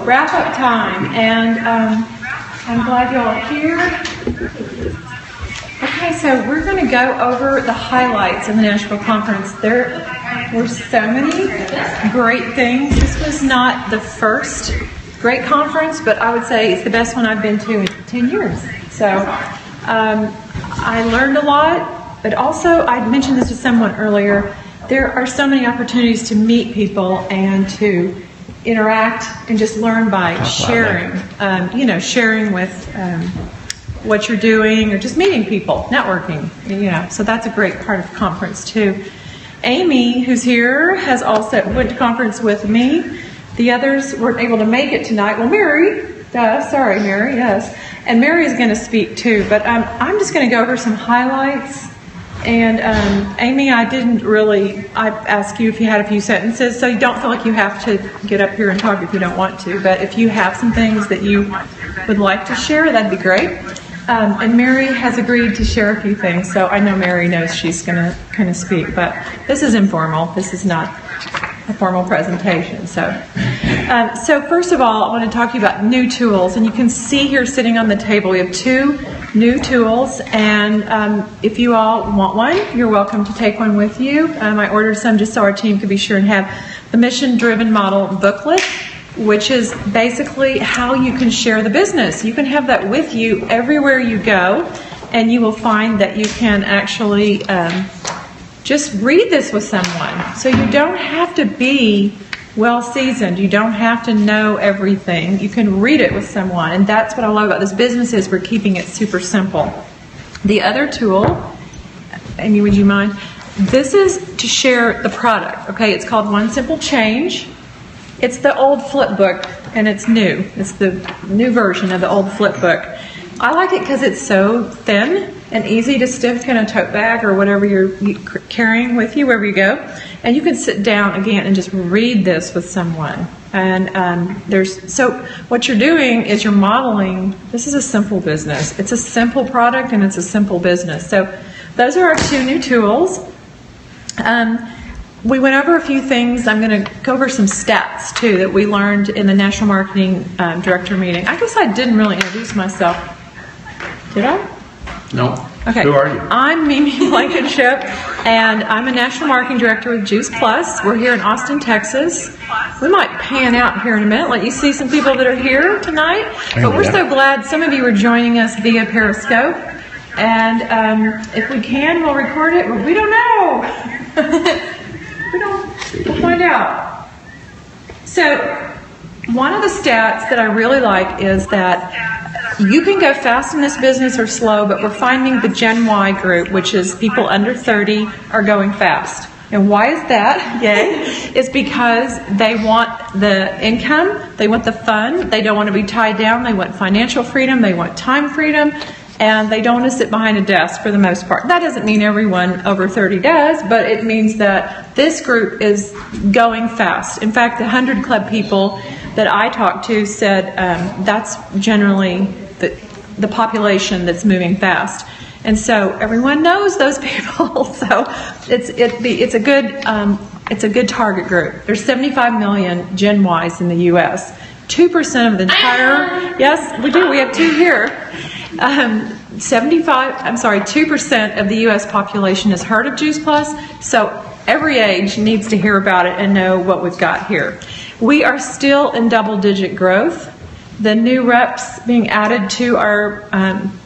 wrap-up time, and I'm glad y'all are here. Okay, so we're going to go over the highlights of the Nashville conference. There were so many great things. This was not the first great conference, but I would say it's the best one I've been to in 10 years. So I learned a lot, but also I mentioned this to someone earlier. There are so many opportunities to meet people and to interact and just learn by sharing, sharing with what you're doing or just meeting people, networking, so that's a great part of the conference too. Amy, who's here, has also went to conference with me. The others weren't able to make it tonight. Well, Mary, yes. And Mary is going to speak too, but I'm just going to go over some highlights. And Amy, I asked you if you had a few sentences, so you don't feel like you have to get up here and talk if you don't want to, but if you have some things that you would like to share, that'd be great. And Mary has agreed to share a few things, so I know Mary knows she's going to kind of speak, but this is informal. This is not a formal presentation. So first of all, I want to talk to you about new tools, and you can see here sitting on the table, we have 2 new tools, and if you all want one, you're welcome to take one with you. I ordered some just so our team could be sure and have the Mission-Driven Model booklet, which is basically how you can share the business. You can have that with you everywhere you go, and you will find that you can actually just read this with someone. So you don't have to be well seasoned. You don't have to know everything. You can read it with someone, and that's what I love about this business is we're keeping it super simple. The other tool, Amy, would you mind? This is to share the product. Okay, it's called One Simple Change. It's the old flip book, and it's new. It's the new version of the old flip book. I like it because it's so thin and easy to stick in a tote bag or whatever you're carrying with you wherever you go. And you can sit down again and just read this with someone. And so what you're doing is you're modeling. This is a simple business. It's a simple product and it's a simple business. So those are our 2 new tools. We went over a few things. I'm going to go over some stats, too, that we learned in the National Marketing Director meeting. I guess I didn't really introduce myself. Did I? No. Okay. Who are you? I'm Mimi Blankenship, and I'm a National Marketing Director with Juice Plus. We're here in Austin, Texas. We might pan out here in a minute, let you see some people that are here tonight. But we're so glad some of you are joining us via Periscope. And if we can, we'll record it. But we don't know. We'll find out. So one of the stats that I really like is that you can go fast in this business or slow, but we're finding the Gen Y group, which is people under 30, are going fast. And why is that? Yay. It's because they want the income, they want the fun, they don't want to be tied down, they want financial freedom, they want time freedom, and they don't want to sit behind a desk for the most part. That doesn't mean everyone over 30 does, but it means that this group is going fast. In fact, the 100 Club people that I talked to said that's generally the population that's moving fast. And so everyone knows those people. So it's a good target group. There's 75 million Gen Ys in the U.S. 2% of the entire, yes, we do. We have 2 here. 2% of the U.S. population has heard of Juice Plus, so every age needs to hear about it and know what we've got here. We are still in double-digit growth. The new reps being added to our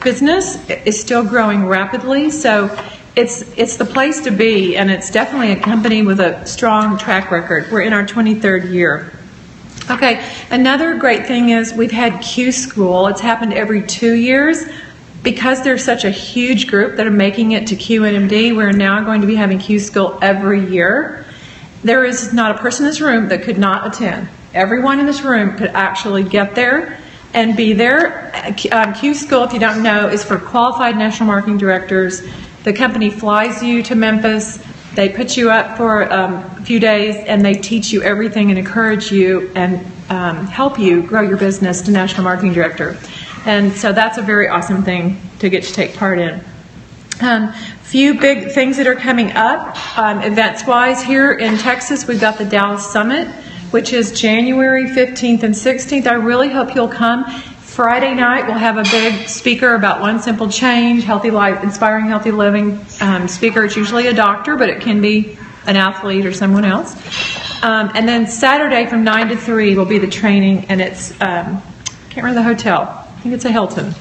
business is still growing rapidly, so it's the place to be, and it's definitely a company with a strong track record. We're in our 23rd year. Okay, another great thing is we've had Q School. It's happened every 2 years. Because there's such a huge group that are making it to QNMD, we're now going to be having Q School every year. There is not a person in this room that could not attend. Everyone in this room could actually get there and be there. Q School, if you don't know, is for qualified national marketing directors. The company flies you to Memphis. They put you up for a few days, and they teach you everything and encourage you and help you grow your business to national marketing director. And so that's a very awesome thing to get to take part in. Few big things that are coming up events-wise. Here in Texas, we've got the Dallas Summit. which is January 15th and 16th. I really hope you'll come. Friday night, we'll have a big speaker about one simple change, healthy life, inspiring healthy living. Speaker, it's usually a doctor, but it can be an athlete or someone else. And then Saturday from 9 to 3 will be the training, and it's, can't remember the hotel. I think it's a Hilton.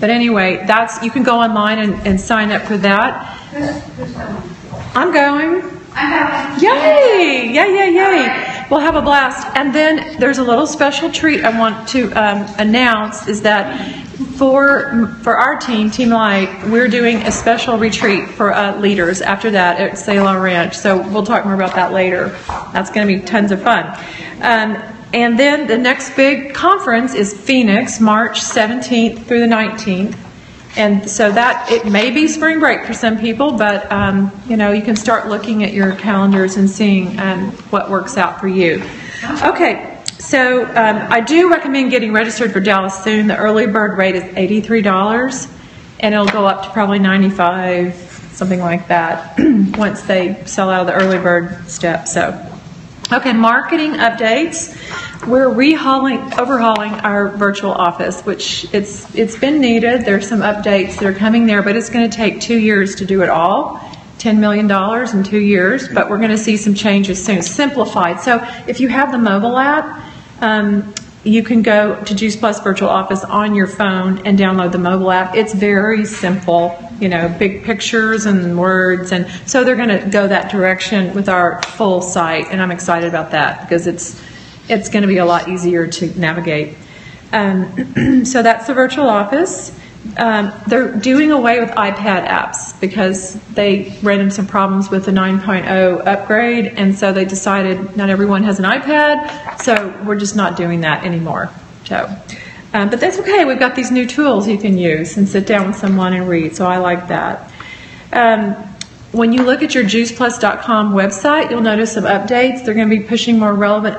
But anyway, you can go online and sign up for that. I'm going. Yay! Yay! We'll have a blast. And then there's a little special treat I want to announce, is that for our team, Team Light, we're doing a special retreat for leaders after that at Selah Ranch. So we'll talk more about that later. That's going to be tons of fun. And then the next big conference is Phoenix, March 17th through the 19th. And so that, it may be spring break for some people, but you know, you can start looking at your calendars and seeing what works out for you. Okay, so I do recommend getting registered for Dallas soon. The early bird rate is $83, and it'll go up to probably $95, something like that, once they sell out of the early bird step. So, okay, marketing updates. We're overhauling our virtual office, which it's been needed. There's some updates that are coming there, but it's going to take 2 years to do it all. $10 million in 2 years, but we're going to see some changes soon. Simplified. So if you have the mobile app, you can go to Juice Plus Virtual Office on your phone and download the mobile app. It's very simple, you know, big pictures and words, and so they're going to go that direction with our full site, and I'm excited about that because it's going to be a lot easier to navigate. So that's the virtual office. They're doing away with iPad apps because they ran into some problems with the 9.0 upgrade, and so they decided not everyone has an iPad, so we're just not doing that anymore. So, but that's okay. We've got these new tools you can use and sit down with someone and read, so I like that. When you look at your juiceplus.com website, you'll notice some updates. They're going to be pushing more relevant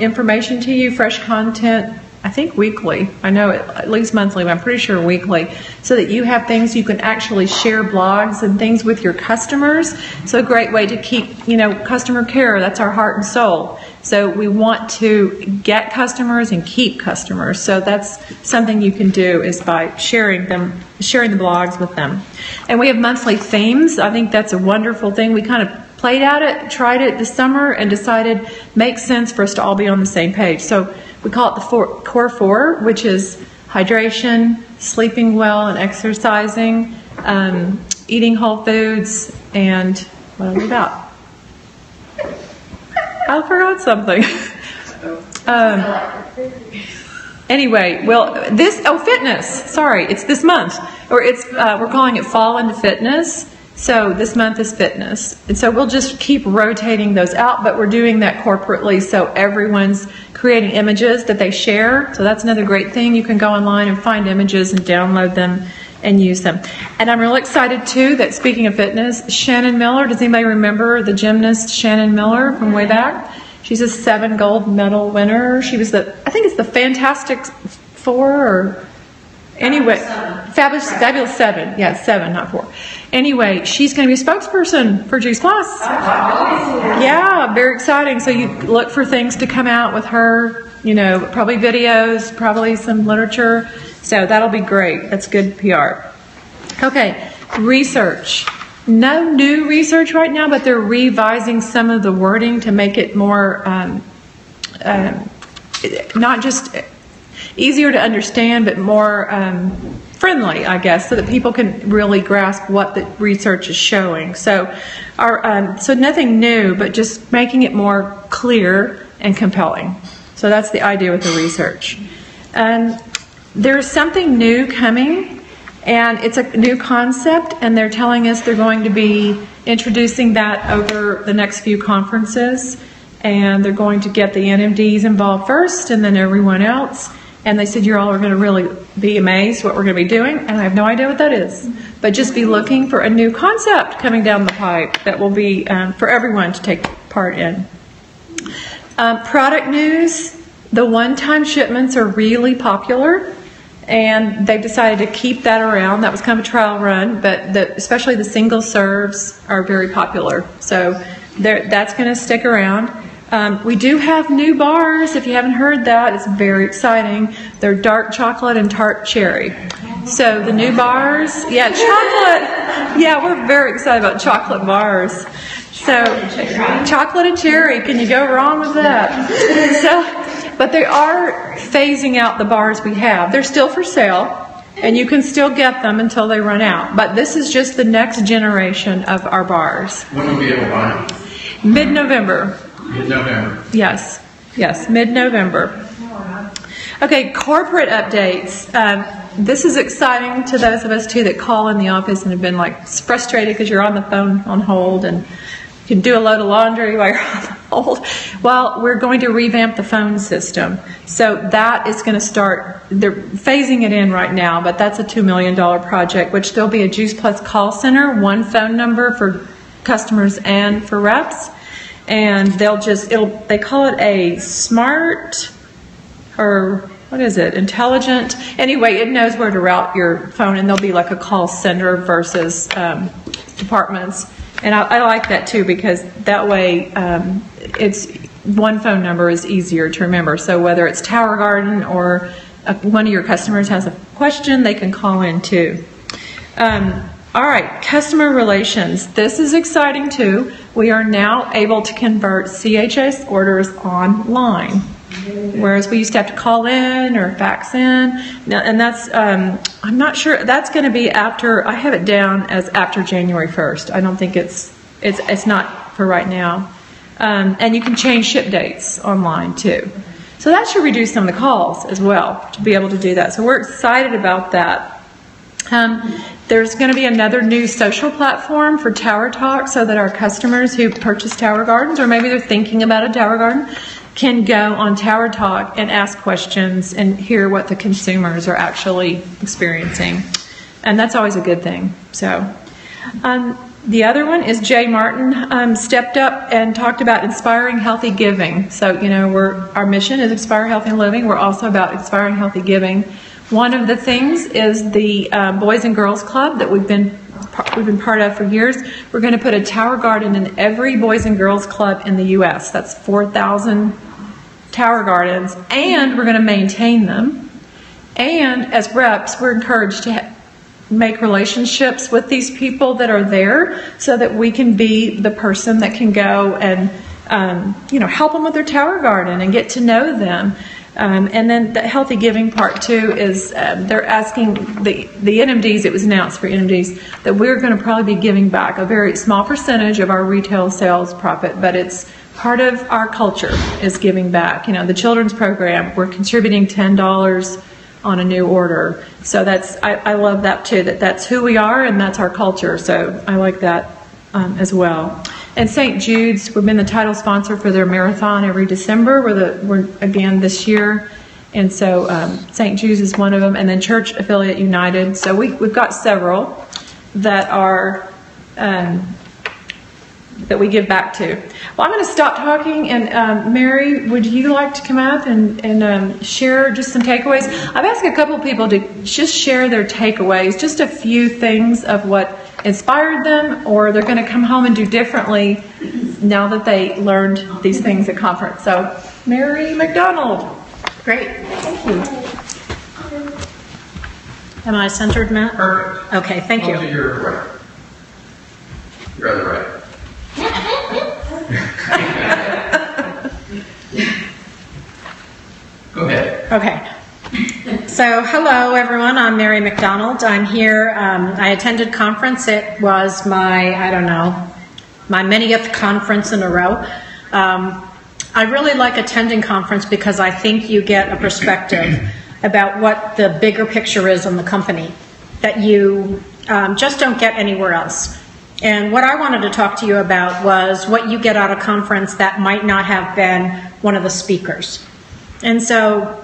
information to you, fresh content, I think weekly. I know at least monthly, but I'm pretty sure weekly, so that you have things you can actually share blogs and things with your customers. So a great way to keep, you know, customer care, that's our heart and soul. So we want to get customers and keep customers. So that's something you can do, is by sharing the blogs with them. And we have monthly themes. I think that's a wonderful thing. We kind of played at it, tried it this summer, and decided makes sense for us to all be on the same page. So we call it the Core Four, which is hydration, sleeping well and exercising, eating whole foods, and what are we about? I forgot something. Anyway, well, fitness. Sorry, it's this month, or we're calling it Fall into Fitness. So this month is fitness, and so we'll just keep rotating those out, but we're doing that corporately, so everyone's creating images that they share. So that's another great thing. You can go online and find images and download them and use them. And I'm really excited too that, speaking of fitness, Shannon Miller, does anybody remember the gymnast Shannon Miller from way back? She's a 7 gold medal winner. She was I think it's the Fantastic Four, or anyway, Fabulous 7. Yeah, 7, not 4. Anyway, she's going to be a spokesperson for Juice Plus. Yeah, very exciting. So you look for things to come out with her, you know, probably videos, probably some literature. So that'll be great. That's good PR. Okay, research. No new research right now, but they're revising some of the wording to make it more, not just easier to understand, but more friendly, I guess, so that people can really grasp what the research is showing. So, so nothing new, but just making it more clear and compelling. So that's the idea with the research. There's something new coming, and it's a new concept, and they're telling us they're going to be introducing that over the next few conferences, and they're going to get the NMDs involved first, and then everyone else. And they said, you all are going to really be amazed what we're going to be doing, and I have no idea what that is. But just be looking for a new concept coming down the pipe that will be for everyone to take part in. Product news, the one-time shipments are really popular, and they've decided to keep that around. That was kind of a trial run, but especially the single serves are very popular. So that's going to stick around. We do have new bars. If you haven't heard that, it's very exciting. They're dark chocolate and tart cherry. So the new bars, yeah, chocolate. Yeah, we're very excited about chocolate bars. So chocolate and cherry, can you go wrong with that? So, but they are phasing out the bars we have. They're still for sale, and you can still get them until they run out. But this is just the next generation of our bars. When will we be able to buy them? Mid-November. Mid-November. Yes, mid-November. Okay, corporate updates. This is exciting to those of us too that call in the office and have been like frustrated because you're on the phone on hold and you can do a load of laundry while you're on the hold. Well, we're going to revamp the phone system. So that is going to start, they're phasing it in right now, but that's a $2 million project, which there'll be a Juice Plus call center, one phone number for customers and for reps. And they'll just, they call it a smart, or what is it, intelligent? Anyway, it knows where to route your phone, and there'll be like a call center versus departments. And I like that too, because that way it's one phone number is easier to remember. So whether it's Tower Garden or one of your customers has a question, they can call in too. All right, customer relations. This is exciting too. We are now able to convert CHS orders online, whereas we used to have to call in or fax in. Now, and that's, I'm not sure, that's going to be after, I have it down as after January 1st. I don't think it's not for right now. And you can change ship dates online too. So that should reduce some of the calls as well, to be able to do that. So we're excited about that. There's going to be another new social platform for Tower Talk so that our customers who purchase Tower Gardens, or maybe they're thinking about a Tower Garden, can go on Tower Talk and ask questions and hear what the consumers are actually experiencing. And that's always a good thing. So the other one is Jay Martin stepped up and talked about inspiring healthy giving. So, you know, our mission is Inspire Healthy Living. We're also about inspiring healthy giving. One of the things is the Boys and Girls Club that we've been part of for years. We're going to put a Tower Garden in every Boys and Girls Club in the U.S. That's 4,000 Tower Gardens, and we're going to maintain them. And as reps, we're encouraged to make relationships with these people that are there so that we can be the person that can go and help them with their Tower Garden and get to know them. And then the healthy giving part too is they're asking the NMDs, it was announced for NMDs, that we're going to probably be giving back a very small percentage of our retail sales profit, but it's part of our culture is giving back. You know, the children's program, we're contributing $10 on a new order. So that's, I love that too, that's who we are and that's our culture. So I like that as well. And St. Jude's, we've been the title sponsor for their marathon every December. We're again this year. And so St. Jude's is one of them. And then Church Affiliate United. So we've got several that are, that we give back to. Well, I'm going to stop talking. And Mary, would you like to come up and share just some takeaways? I've asked a couple of people to just share their takeaways, just a few things of what inspired them, or they're going to come home and do differently now that they learned these things at conference. So, Mary McDonald. Great, thank you. Am I centered, Matt? Perfect. Okay, thank you. To your right. Your other right. Go ahead. Okay. So, hello everyone, I'm Mary McDonald. I'm here, I attended conference. It was my manyth conference in a row. I really like attending conference because I think you get a perspective about what the bigger picture is on the company that you just don't get anywhere else. And what I wanted to talk to you about was what you get out of conference that might not have been one of the speakers. And so,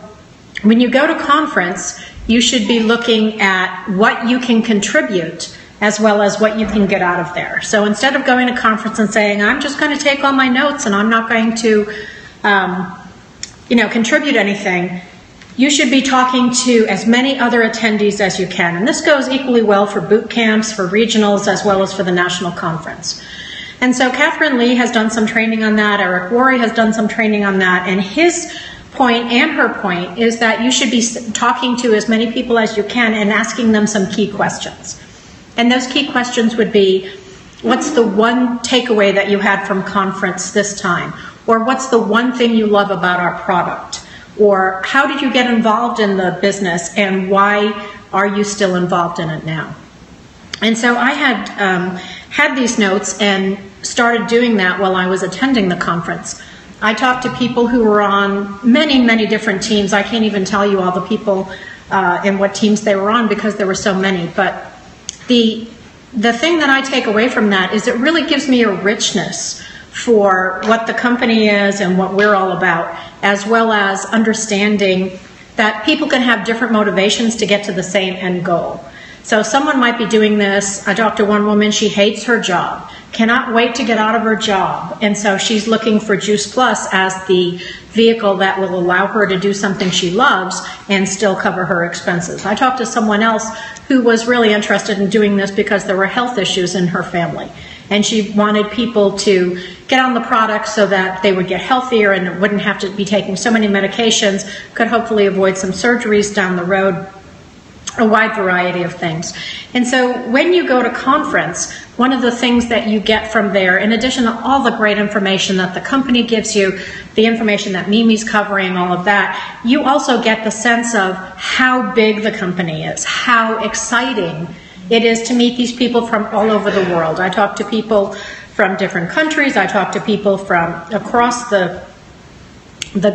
when you go to conference, you should be looking at what you can contribute as well as what you can get out of there. So instead of going to conference and saying, I'm just going to take all my notes and I'm not going to, contribute anything, you should be talking to as many other attendees as you can. And this goes equally well for boot camps, for regionals, as well as for the national conference. And so Catherine Lee has done some training on that. Eric Worre has done some training on that. And his point and her point is that you should be talking to as many people as you can and asking them some key questions. And those key questions would be, what's the one takeaway that you had from conference this time? Or what's the one thing you love about our product? Or how did you get involved in the business and why are you still involved in it now? And so I had these notes and started doing that while I was attending the conference. I talked to people who were on many, many different teams. I can't even tell you all the people and what teams they were on because there were so many. But the thing that I take away from that is it really gives me a richness for what the company is and what we're all about, as well as understanding that people can have different motivations to get to the same end goal. So someone might be doing this. I talked to one woman, she hates her job, cannot wait to get out of her job. And so she's looking for Juice Plus as the vehicle that will allow her to do something she loves and still cover her expenses. I talked to someone else who was really interested in doing this because there were health issues in her family. And she wanted people to get on the product so that they would get healthier and wouldn't have to be taking so many medications, could hopefully avoid some surgeries down the road, a wide variety of things. And so when you go to conference, one of the things that you get from there, in addition to all the great information that the company gives you, the information that Mimi's covering, all of that, you also get the sense of how big the company is, how exciting it is to meet these people from all over the world. I talk to people from different countries. I talk to people from across the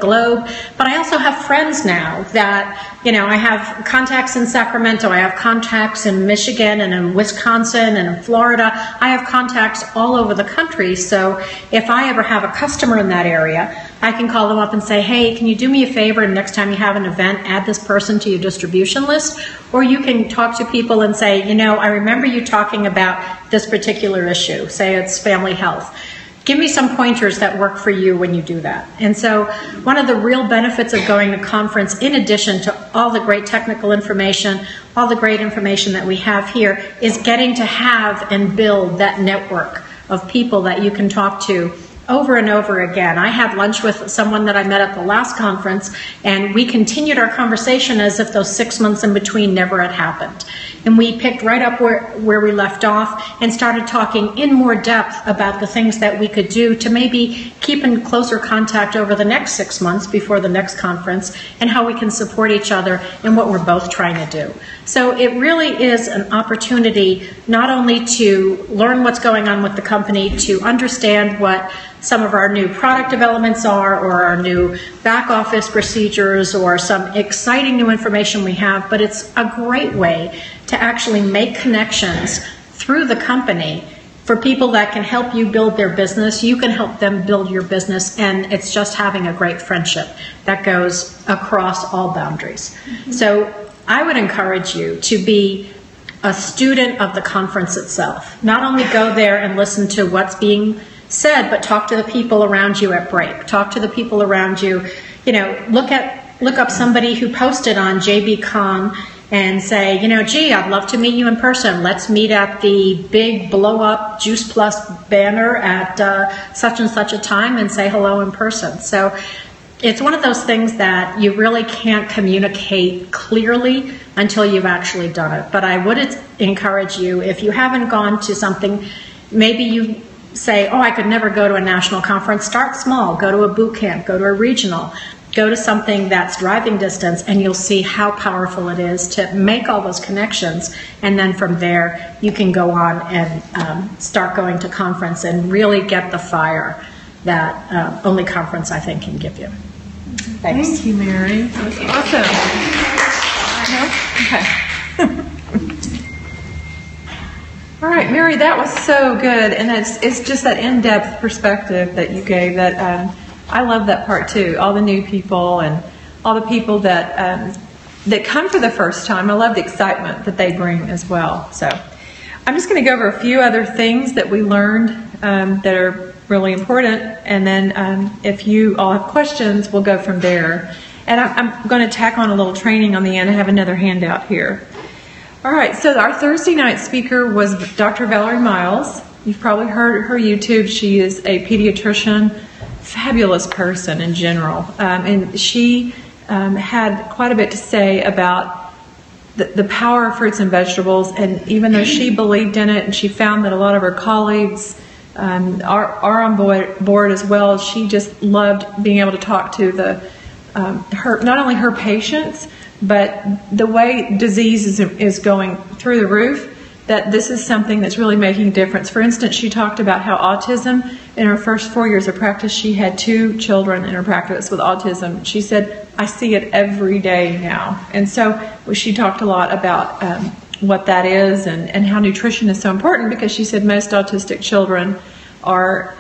globe, but I also have friends now that, you know, I have contacts in Sacramento, I have contacts in Michigan and in Wisconsin and in Florida. I have contacts all over the country, so if I ever have a customer in that area, I can call them up and say, hey, can you do me a favor and next time you have an event, add this person to your distribution list? Or you can talk to people and say, you know, I remember you talking about this particular issue, say it's family health. Give me some pointers that work for you when you do that. And so one of the real benefits of going to conference, in addition to all the great technical information, all the great information that we have here, is getting to have and build that network of people that you can talk to over and over again. I had lunch with someone that I met at the last conference, and we continued our conversation as if those 6 months in between never had happened. And we picked right up where we left off and started talking in more depth about the things that we could do to maybe keep in closer contact over the next 6 months before the next conference, and how we can support each other in what we're both trying to do. So it really is an opportunity not only to learn what's going on with the company, to understand what some of our new product developments are, or our new back office procedures, or some exciting new information we have, but it's a great way to actually make connections through the company for people that can help you build their business. You can help them build your business, and it's just having a great friendship that goes across all boundaries. Mm-hmm. So I would encourage you to be a student of the conference itself. Not only go there and listen to what's being said, but talk to the people around you at break. Talk to the people around you. You know, look up somebody who posted on JBCon and say, you know, gee, I'd love to meet you in person. Let's meet at the big blow-up Juice Plus banner at such and such a time and say hello in person. So it's one of those things that you really can't communicate clearly until you've actually done it. But I would encourage you, if you haven't gone to something, maybe you say, oh, I could never go to a national conference. Start small. Go to a boot camp. Go to a regional. Go to something that's driving distance, and you'll see how powerful it is to make all those connections. And then from there, you can go on and start going to conference and really get the fire that only conference, I think, can give you. Thanks. Thank you, Mary. That was awesome. Okay. All right, Mary, that was so good, and it's just that in-depth perspective that you gave that I love that part too. All the new people and all the people that come for the first time. I love the excitement that they bring as well. So I'm just going to go over a few other things that we learned that are really important, and then if you all have questions, we'll go from there. And I'm going to tack on a little training on the end. I have another handout here. All right, so our Thursday night speaker was Dr. Valerie Miles, You've probably heard her YouTube. She is a pediatrician, fabulous person in general. And she had quite a bit to say about the power of fruits and vegetables. And even though she believed in it and she found that a lot of her colleagues are on board as well, she just loved being able to talk to not only her patients, but the way disease is going through the roof, that this is something that's really making a difference. For instance, she talked about how autism, in her first 4 years of practice, she had 2 children in her practice with autism. She said, I see it every day now. And so she talked a lot about what that is and how nutrition is so important, because she said most autistic children are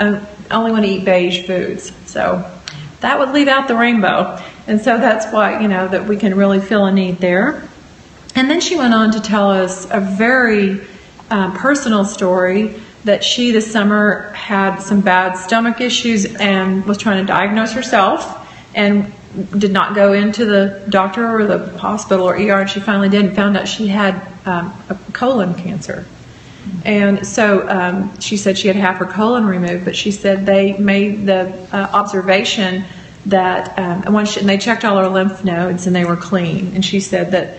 only want to eat beige foods. So that would leave out the rainbow. And so that's why, that we can really fill a need there. And then she went on to tell us a very personal story that she this summer had some bad stomach issues and was trying to diagnose herself and did not go into the doctor or the hospital or ER, and she finally did and found out she had a colon cancer. And so she said she had half her colon removed, but she said they made the observation that and they checked all her lymph nodes and they were clean. And she said that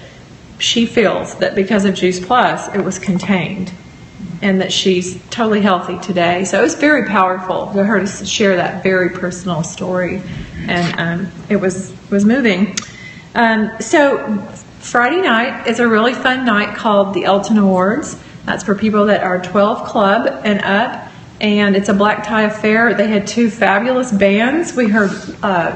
she feels that because of Juice Plus, it was contained and that she's totally healthy today. So it was very powerful for her to share that very personal story, and it was moving. So Friday night is a really fun night called the Elton Awards. That's for people that are 12 club and up, and it's a black tie affair. They had 2 fabulous bands. We heard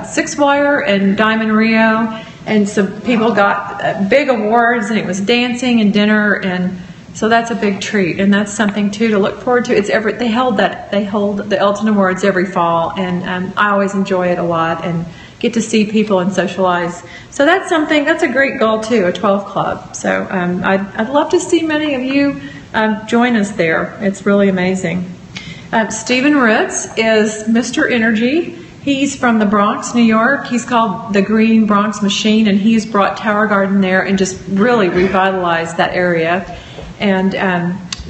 Six Wire and Diamond Rio, and some people got big awards, and it was dancing and dinner, and so that's a big treat, and that's something too to look forward to. They hold the Elton Awards every fall, and I always enjoy it a lot and get to see people and socialize. So that's a great goal too, a 12 club. So I'd love to see many of you join us there. It's really amazing. Stephen Ritz is Mr. Energy. He's from the Bronx, New York. He's called the Green Bronx Machine, and he's brought Tower Garden there and just really revitalized that area. And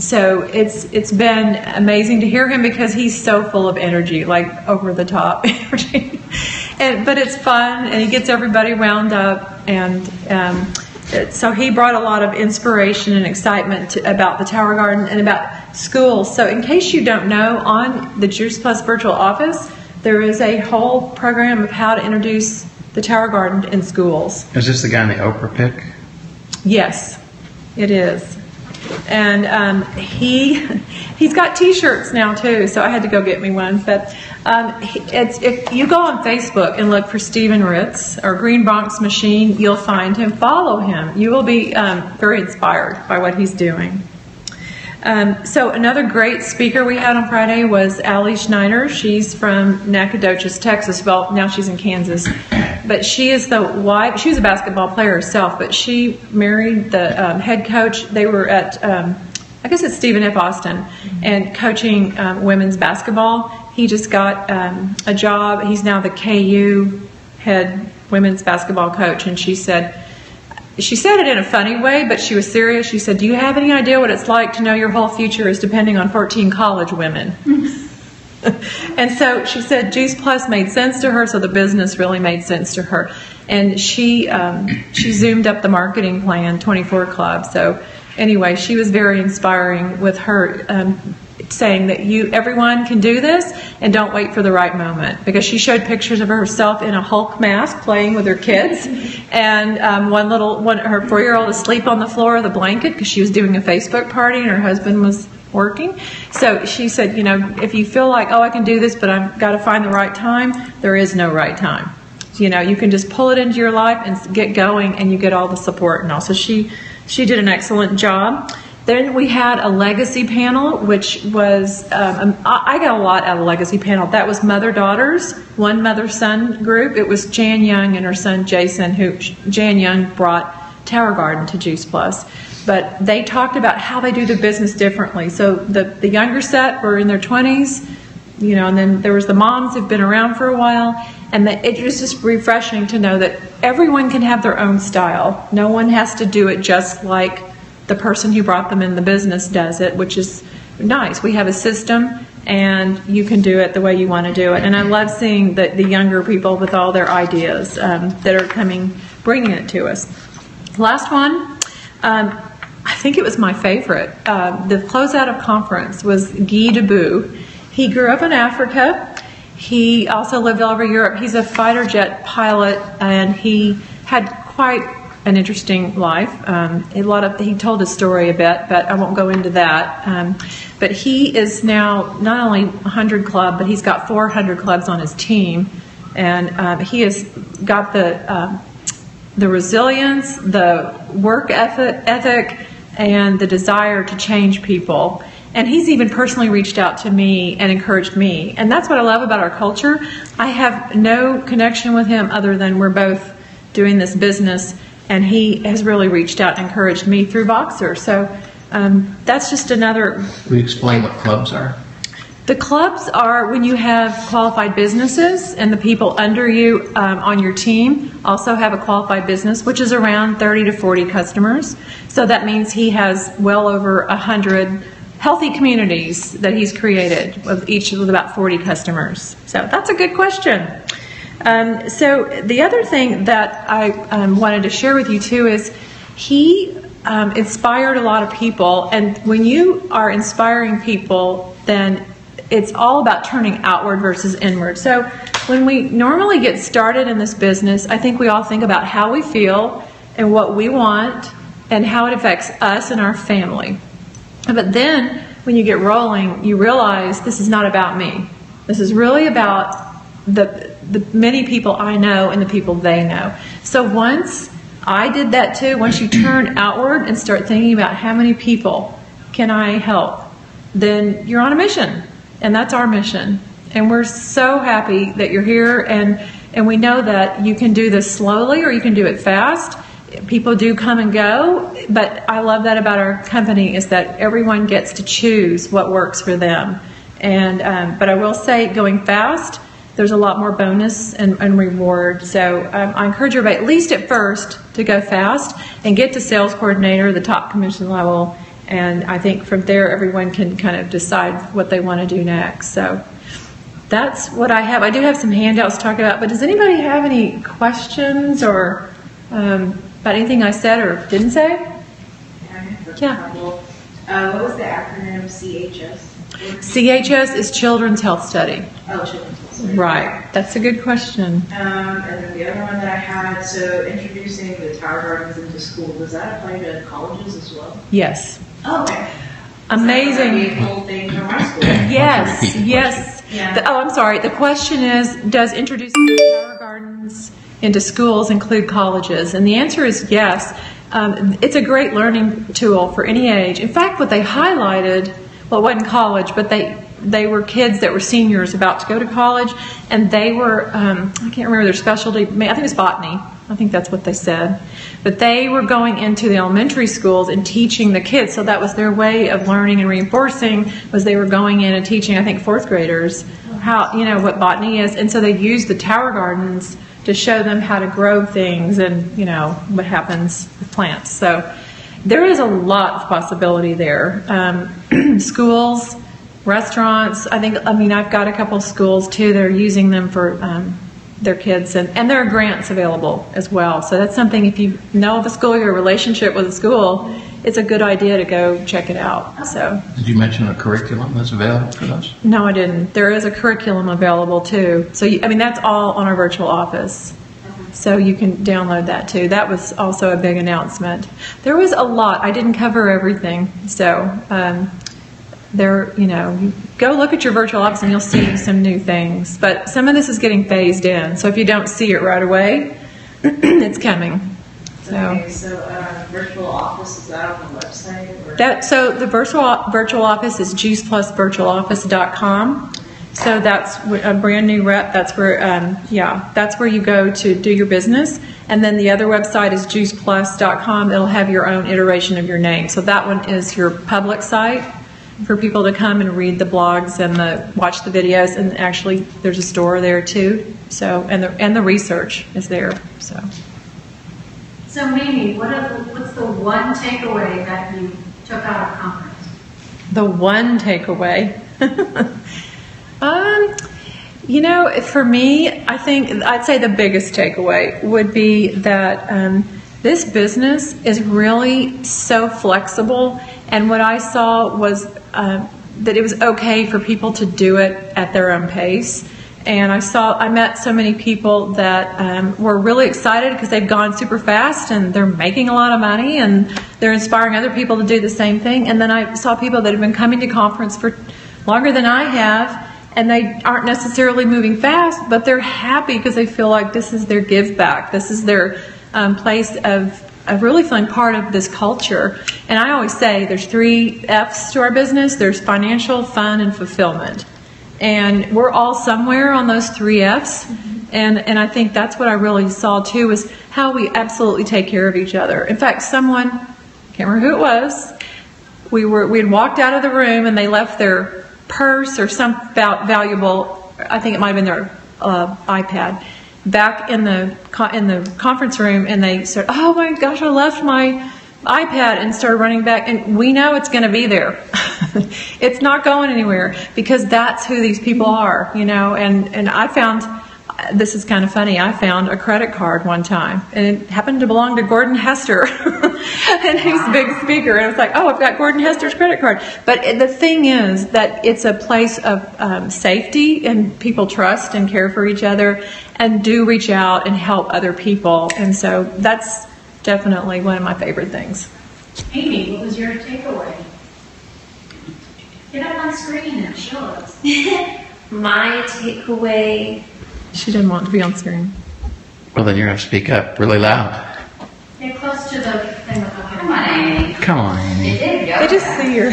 so it's been amazing to hear him, because he's so full of energy, like over the top energy. But it's fun, and he gets everybody wound up. And so he brought a lot of inspiration and excitement about the Tower Garden and about schools. So in case you don't know, on the Juice Plus virtual office, there is a whole program of how to introduce the Tower Garden in schools. Is this the guy in the Oprah pic? Yes, it is. And he's got T-shirts now too, so I had to go get me one. But if you go on Facebook and look for Stephen Ritz or Green Bronx Machine, you'll find him. Follow him. You will be very inspired by what he's doing. So another great speaker we had on Friday was Allie Schneider. She's from Nacogdoches, Texas. Well, now she's in Kansas. But she is the wife. She was a basketball player herself, but she married the head coach. They were at, I guess it's Stephen F. Austin, and coaching women's basketball. He just got a job. He's now the KU head women's basketball coach. And she said it in a funny way, but she was serious. She said, do you have any idea what it's like to know your whole future is depending on 14 college women? And so she said Juice Plus made sense to her, so the business really made sense to her. And she zoomed up the marketing plan, 24 Club. So anyway, she was very inspiring with her saying that everyone can do this, and don't wait for the right moment, because she showed pictures of herself in a Hulk mask playing with her kids, and her 4-year-old asleep on the floor of the blanket because she was doing a Facebook party and her husband was working. So she said, if you feel like, I can do this, but I've got to find the right time, there is no right time. You can just pull it into your life and get going, and you get all the support and all. So she did an excellent job. Then we had a legacy panel, which was, I got a lot out of the legacy panel. That was mother-daughters, one mother-son group. It was Jan Young and her son Jason, Jan Young brought Tower Garden to Juice Plus. But they talked about how they do the business differently. So the younger set were in their 20s, and then there was the moms who've been around for a while. And it was just refreshing to know that everyone can have their own style. No one has to do it just like the person who brought them in the business does it, which is nice. We have a system, and you can do it the way you want to do it. And I love seeing the younger people with all their ideas that are bringing it to us. Last one, I think it was my favorite. The closeout of conference was Guy Debou. He grew up in Africa. He also lived all over Europe. He's a fighter jet pilot, and he had quite an interesting life. He told his story a bit, but I won't go into that. But he is now not only 100 Club, but he's got 400 clubs on his team, and he has got the resilience, the work ethic, and the desire to change people. And he's even personally reached out to me and encouraged me. And that's what I love about our culture. I have no connection with him other than we're both doing this business, and he has really reached out and encouraged me through Voxer. So that's just another... Will you explain what clubs are? The clubs are when you have qualified businesses, and the people under you on your team also have a qualified business, which is around 30 to 40 customers. So that means he has well over 100 healthy communities that he's created, each with about 40 customers. So that's a good question. So the other thing that I wanted to share with you too is he inspired a lot of people, and when you are inspiring people, then it's all about turning outward versus inward. So when we normally get started in this business, I think we all think about how we feel and what we want and how it affects us and our family. But then when you get rolling, you realize this is not about me. This is really about the many people I know and the people they know. So once I did that too, once you turn outward and start thinking about how many people can I help, then you're on a mission. And that's our mission. And we're so happy that you're here, and we know that you can do this slowly or you can do it fast. People do come and go, but I love that about our company is that everyone gets to choose what works for them. And but I will say, going fast, there's a lot more bonus and reward. So I encourage everybody, at least at first, to go fast and get to sales coordinator, the top commission level. And I think from there, everyone can kind of decide what they want to do next. So that's what I have. I do have some handouts to talk about, but does anybody have any questions or about anything I said or didn't say? Yeah. What was the acronym CHS? CHS is Children's Health Study. Oh, Children's Health Study. Right. That's a good question. And then the other one that I had, so introducing the Tower Gardens into school, does that apply to colleges as well? Yes. Oh, okay. Amazing. So that would be a whole thing from our school. Yes, yes. Yeah. I'm sorry. The question is, does introducing the Tower Gardens into schools include colleges? And the answer is yes. It's a great learning tool for any age. In fact, what they highlighted, well, it wasn't college, but they were kids that were seniors about to go to college, and they were, I can't remember their specialty, I think it was botany. I think that's what they said. But they were going into the elementary schools and teaching the kids, so that was their way of learning and reinforcing, was they were going in and teaching, I think, fourth graders how, what botany is. And so they used the Tower Gardens to show them how to grow things and, what happens with plants. So there is a lot of possibility there. Schools, restaurants, I've got a couple of schools too that are using them for their kids, and there are grants available as well. So that's something, if you know of a school, your relationship with a school, it's a good idea to go check it out. So, did you mention a curriculum that's available for those? No, I didn't. There is a curriculum available too. So, that's all on our virtual office. So you can download that too. That was also a big announcement. There was a lot. I didn't cover everything. So, you go look at your virtual office and you'll see some new things. But some of this is getting phased in. So if you don't see it right away, it's coming. Okay, so virtual office, is that on the website? So the virtual office is juicePlusVirtualOffice.com. So that's a brand new rep. That's where, that's where you go to do your business. And then the other website is juiceplus.com. It'll have your own iteration of your name. So that one is your public site for people to come and read the blogs and watch the videos. And actually, there's a store there too. So and the research is there. So Mimi, what's the one takeaway that you took out of conference? The one takeaway. For me, I think I'd say the biggest takeaway would be that this business is really so flexible, and what I saw was that it was okay for people to do it at their own pace. And I met so many people that were really excited because they've gone super fast and they're making a lot of money and they're inspiring other people to do the same thing. And then I saw people that have been coming to conference for longer than I have, and they aren't necessarily moving fast, but they're happy because they feel like this is their give back. This is their place of really feeling part of this culture. And I always say there's 3 F's to our business. There's financial, fun, and fulfillment. And we're all somewhere on those 3 F's. And I think that's what I really saw too, was how we absolutely take care of each other. In fact, someone, I can't remember who it was, we had walked out of the room and they left their purse or some valuable, I think it might have been their iPad, back in the conference room, and they said, "Oh my gosh, I left my iPad," and started running back. And we know it's going to be there. It's not going anywhere, because that's who these people are, and I found, this is kind of funny, I found a credit card one time, and it happened to belong to Gordon Hester. And he's a big speaker, and I was like, oh, I've got Gordon Hester's credit card. But the thing is that it's a place of safety, and people trust and care for each other and do reach out and help other people. And so that's definitely one of my favorite things. Amy, what was your takeaway? Get up on screen and show us. My takeaway... She didn't want to be on screen. Well, then you're going to speak up really loud. Get close to the thing with the camera. Come on, Amy. Come on, Amy. They just see her.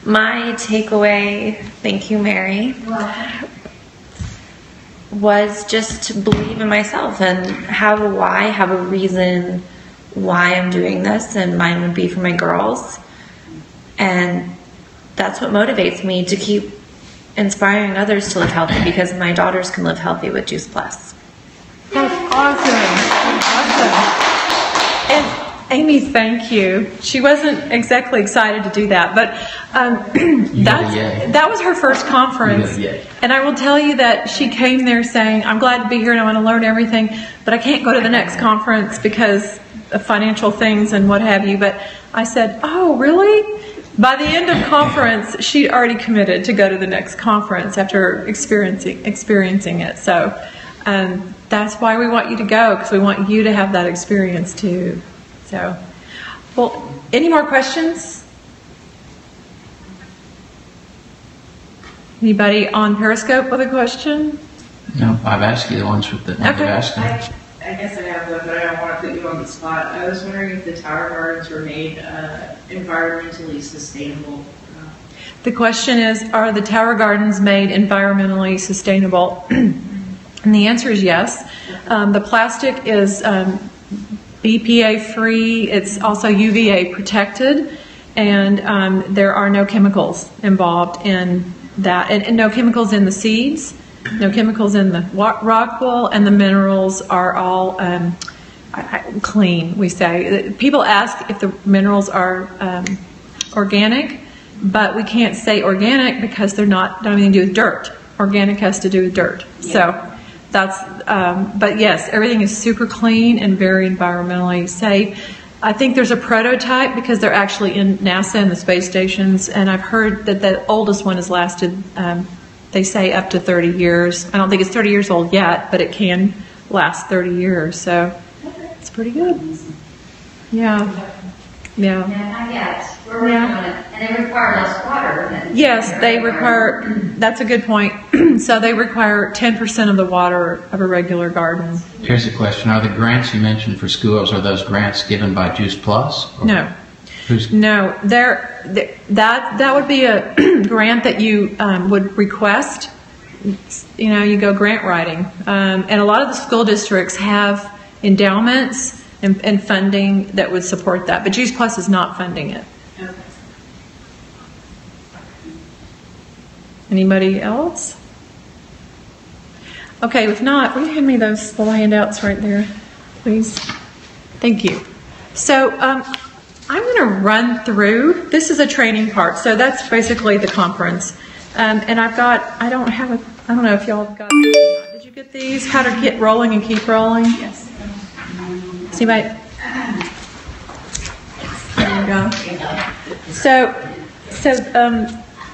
My takeaway, thank you, Mary, was just to believe in myself and have a why, have a reason why I'm doing this, and mine would be for my girls. And that's what motivates me to keep inspiring others to live healthy, because my daughters can live healthy with Juice Plus. That's awesome. Awesome. And Amy, thank you. She wasn't exactly excited to do that, but that was her first conference. And I will tell you that she came there saying, I'm glad to be here and I want to learn everything, but I can't go to the next conference because of financial things and what have you. But I said, oh, really? By the end of conference, she'd already committed to go to the next conference after experiencing it. So that's why we want you to go, because we want you to have that experience too. So, well, any more questions? Anybody on Periscope with a question? No, I've asked you the ones that you've asked me. I guess I have one, but I don't want to put you on the spot. I was wondering if the tower gardens were made environmentally sustainable. The question is, are the tower gardens made environmentally sustainable? And the answer is yes. The plastic is BPA free. It's also UVA protected, and there are no chemicals involved in that, and no chemicals in the seeds. No chemicals in the rock wool, and the minerals are all clean, we say. People ask if the minerals are organic, but we can't say organic because they're don't have anything to do with dirt. Organic has to do with dirt. Yeah. So that's, but yes, everything is super clean and very environmentally safe. I think there's a prototype because they're actually in NASA and the space stations, and I've heard that the oldest one has lasted they say up to 30 years. I don't think it's 30 years old yet, but it can last 30 years. So it's pretty good. Yeah. Yeah, not yet. We're working on it. And they require less water. Yes, they require, that's a good point. So they require 10% of the water of a regular garden. Here's a question. Are the grants you mentioned for schools, are those grants given by Juice Plus? No. No, that would be a grant that you would request. You go grant writing. And a lot of the school districts have endowments and funding that would support that. But Juice Plus is not funding it. Okay. Anybody else? Okay, if not, will you hand me those little handouts right there, please? Thank you. So I'm going to run through. This is a training part, so that's basically the conference. And I've got. I don't know if y'all have got. Did you get these? How to get rolling and keep rolling? Yes. See, anybody? There you go.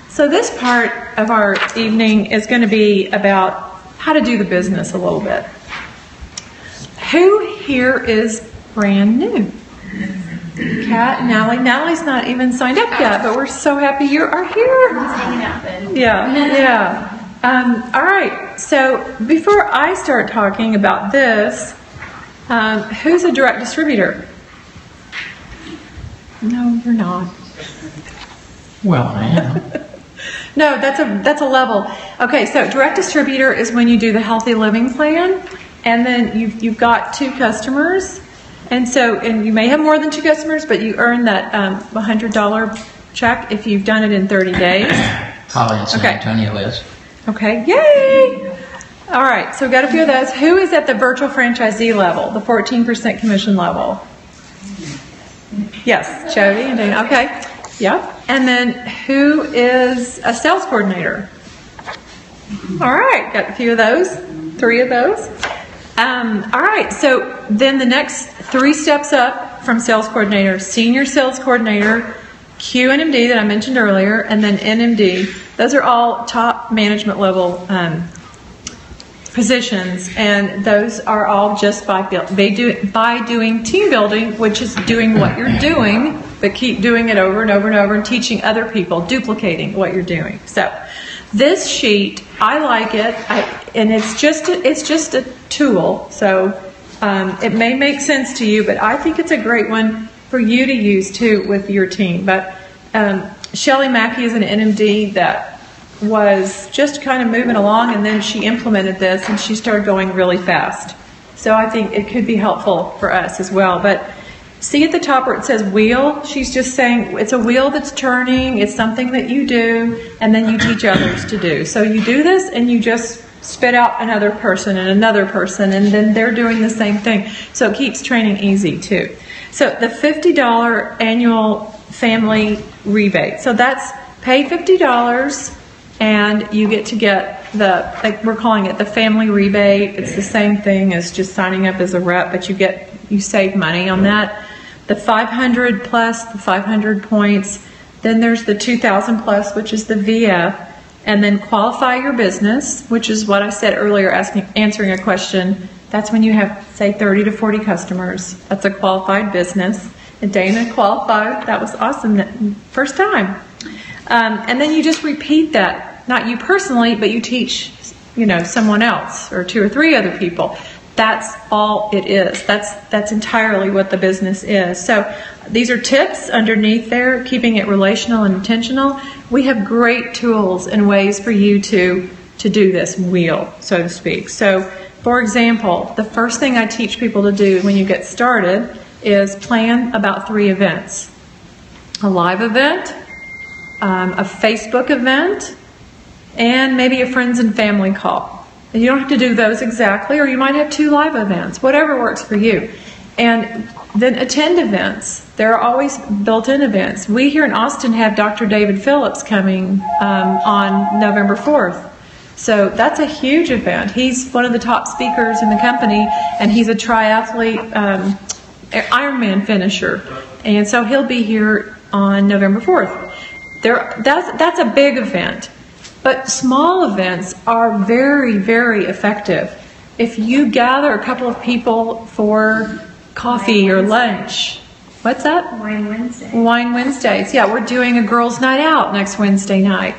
So this part of our evening is going to be about how to do the business a little bit. Who here is brand new? Kat, Natalie. Natalie's not even signed up yet, but we're so happy you are here. Yeah. All right. So before I start talking about this, who's a direct distributor? No, you're not. Well, I am. No, that's a level. Okay, so direct distributor is when you do the healthy living plan, and then you've got 2 customers, and you may have more than 2 customers, but you earn that $100 check if you've done it in 30 days. Holly in San Antonio is. Okay, yay! All right, so we've got a few of those. Who is at the virtual franchisee level, the 14% commission level? Yes, Jody and Dana. Okay, yep. And then who is a sales coordinator? All right, got a few of those, 3 of those. All right, so then the next 3 steps up from sales coordinator, senior sales coordinator, QNMD that I mentioned earlier, and then NMD. Those are all top management level positions, and those are all just by doing team building, which is doing what you're doing, but keep doing it over and over and over and teaching other people, duplicating what you're doing. So this sheet, I like it, and it's just a tool, so it may make sense to you, but I think it's a great one for you to use too with your team. But Shelley Mackey is an NMD that was just kind of moving along, and then she implemented this and she started going really fast. So I think it could be helpful for us as well. But see at the top where it says wheel, she's just saying it's a wheel that's turning, it's something that you do and then you teach others to do. So you do this and you just spit out another person and another person, and then they're doing the same thing. So it keeps training easy too. So the $50 annual family rebate. So that's pay $50 and you get to get we're calling it the family rebate. It's the same thing as just signing up as a rep, but you save money on that. The 500 plus, the 500 points. Then there's the 2,000 plus, which is the VF. And then qualify your business, which is what I said earlier, answering a question. That's when you have, say, 30 to 40 customers. That's a qualified business. And Dana qualified. That was awesome. First time. And then you just repeat that. Not you personally, but you teach, someone else or 2 or 3 other people. That's all it is. That's entirely what the business is. So these are tips underneath there, keeping it relational and intentional. We have great tools and ways for you to do this wheel, so to speak. So, for example, the first thing I teach people to do when you get started is plan about 3 events. A live event, a Facebook event, and maybe a friends and family call. And you don't have to do those exactly, or you might have 2 live events, whatever works for you. And then attend events. There are always built-in events. We here in Austin have Dr. David Phillips coming on November 4th. So that's a huge event. He's one of the top speakers in the company, and he's a triathlete Ironman finisher. And so he'll be here on November 4th. That's a big event. But small events are very, very effective. If you gather a couple of people for coffee or lunch. What's that? Wine Wednesday. Wine Wednesdays. Yeah, we're doing a girls' night out next Wednesday night.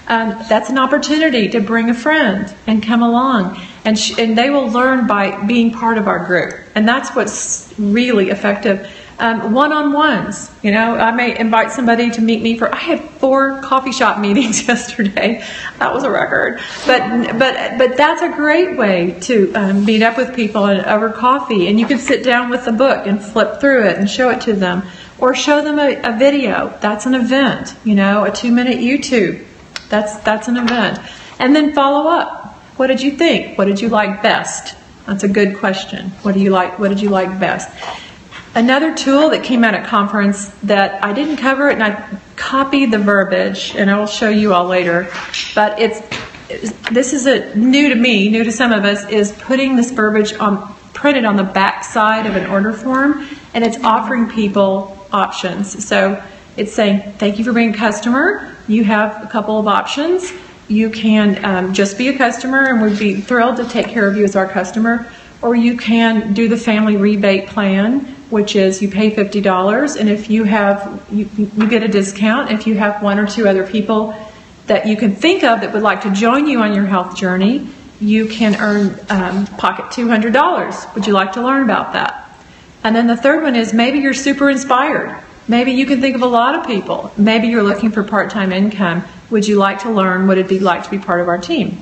That's an opportunity to bring a friend and come along. And they will learn by being part of our group. And that's what's really effective. One-on-ones. I may invite somebody to meet me I had 4 coffee shop meetings yesterday. That was a record. But that's a great way to meet up with people over coffee. And you can sit down with the book and flip through it and show it to them. Or show them a video. That's an event. A 2-minute YouTube. That's an event. And then follow up. What did you think? What did you like best? That's a good question. What did you like best? Another tool that came out at conference that I didn't cover it, and I copied the verbiage, and I will show you all later, but this is new to me, new to some of us, is putting this verbiage printed on the back side of an order form, and it's offering people options. So it's saying, thank you for being a customer. You have a couple of options. You can just be a customer, and we'd be thrilled to take care of you as our customer, or you can do the family rebate plan, which is you pay $50, and if you have, you get a discount if you have one or two other people that you can think of that would like to join you on your health journey. You can earn pocket $200. Would you like to learn about that? And then the third one is maybe you're super inspired. Maybe you can think of a lot of people. Maybe you're looking for part-time income. Would you like to learn what it'd be like to be part of our team?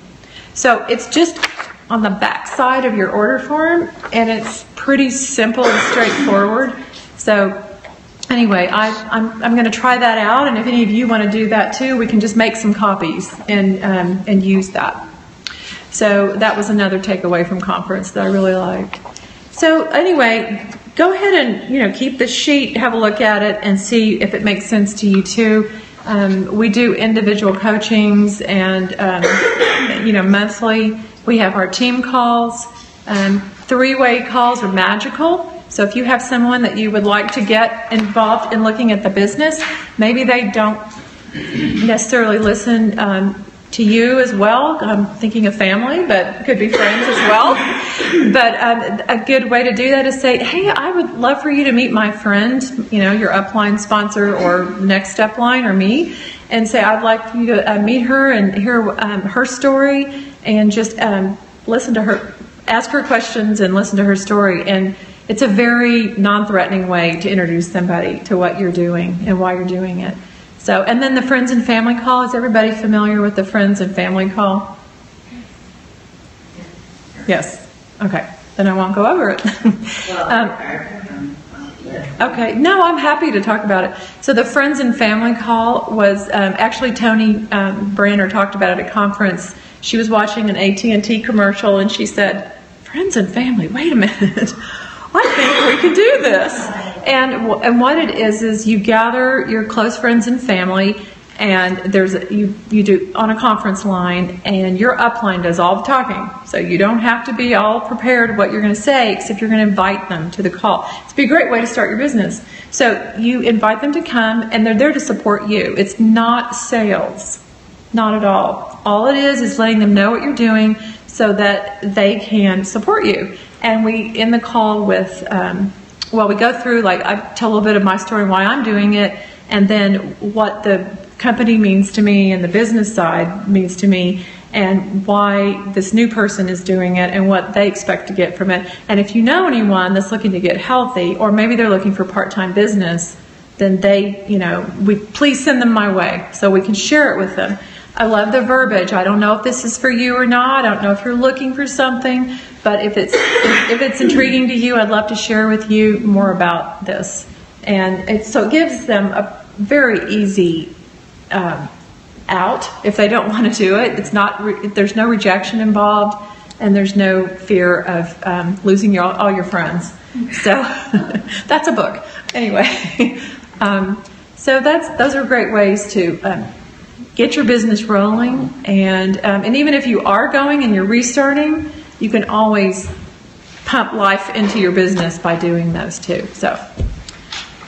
So it's just on the back side of your order form, and it's pretty simple and straightforward. So anyway, I'm going to try that out, and if any of you want to do that too, we can just make some copies and use that. So that was another takeaway from conference that I really liked. So anyway, go ahead and keep this sheet, have a look at it, and see if it makes sense to you too. We do individual coachings and monthly. We have our team calls. Three-way calls are magical. So if you have someone that you would like to get involved in looking at the business, maybe they don't necessarily listen to you as well. I'm thinking of family, but could be friends as well. But a good way to do that is say, hey, I would love for you to meet my friend, your upline sponsor or next upline or me, and say, I'd like for you to meet her and hear her story and just listen to her, ask her questions and listen to her story. And it's a very non-threatening way to introduce somebody to what you're doing and why you're doing it. So, and then the friends and family call. Is everybody familiar with the friends and family call? Yes. Okay. Then I won't go over it. Okay. No, I'm happy to talk about it. So the friends and family call was actually Tony Brander talked about it at conference. She was watching an AT&T commercial, and she said, friends and family, wait a minute. I think we can do this. And what it is you gather your close friends and family, and you do on a conference line, and your upline does all the talking. So you don't have to be all prepared what you're going to say, except you're going to invite them to the call. It's be a great way to start your business. So you invite them to come, and they're there to support you. It's not sales. Not at all. All it is letting them know what you're doing so that they can support you. And we, in the call with, we go through, I tell a little bit of my story, why I'm doing it, and then what the company means to me and the business side means to me, and why this new person is doing it and what they expect to get from it. And if you know anyone that's looking to get healthy, or maybe they're looking for part-time business, then please send them my way so we can share it with them. I love the verbiage. I don't know if this is for you or not. I don't know if you're looking for something, but if it's intriguing to you, I'd love to share with you more about this. And so it gives them a very easy out if they don't want to do it. It's not. There's no rejection involved, and there's no fear of losing all your friends. So that's a book. Anyway, so those are great ways to get your business rolling, and even if you are going and you're restarting, you can always pump life into your business by doing those too. So,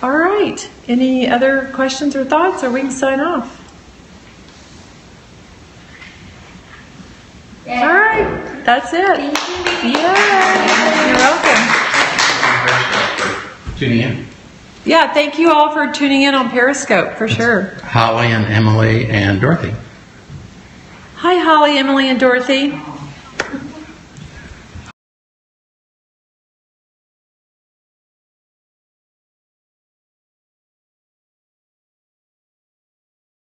all right. Any other questions or thoughts, or we can sign off? Yeah. All right. That's it. Thank you. Yeah. You're welcome. Tuning in. Yeah, thank you all for tuning in on Periscope, for sure. Holly and Emily and Dorothy. Hi, Holly, Emily, and Dorothy.